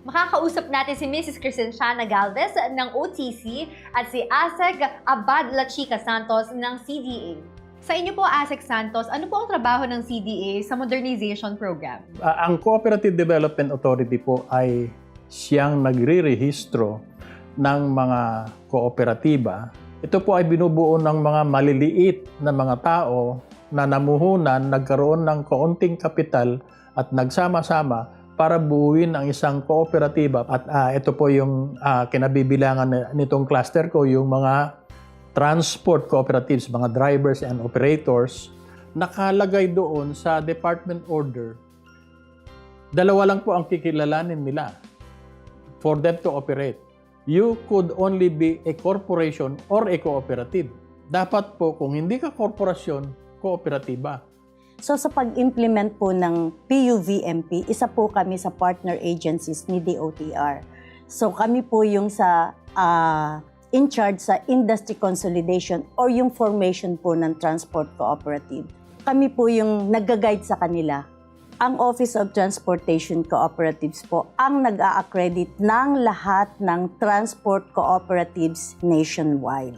Makakausap natin si Mrs. Crescenciana Galvez ng OTC at si Asek Abad La Chica Santos ng CDA. Sa inyo po, Asek Santos, ano po ang trabaho ng CDA sa modernization program? Ang Cooperative Development Authority po ay siyang nagre-rehistro ng mga kooperatiba. Ito po ay binubuo ng mga maliliit na mga tao na namuhunan, nagkaroon ng kaunting kapital at nagsama-sama para buuin ang isang kooperatiba. At ito po yung kinabibilangan nitong cluster ko, yung mga transport cooperatives, mga drivers and operators, nakalagay doon sa department order. Dalawa lang po ang kikilalanin nila for them to operate. You could only be a corporation or a cooperative. Dapat po, kung hindi ka korporasyon, kooperatiba. So sa pag-implement po ng PUVMP, isa po kami sa partner agencies ni DOTR. So kami po yung in charge sa industry consolidation or yung formation po ng transport cooperative. Kami po yung nag-guide sa kanila. Ang Office of Transportation Cooperatives po ang nag-a-accredit ng lahat ng transport cooperatives nationwide.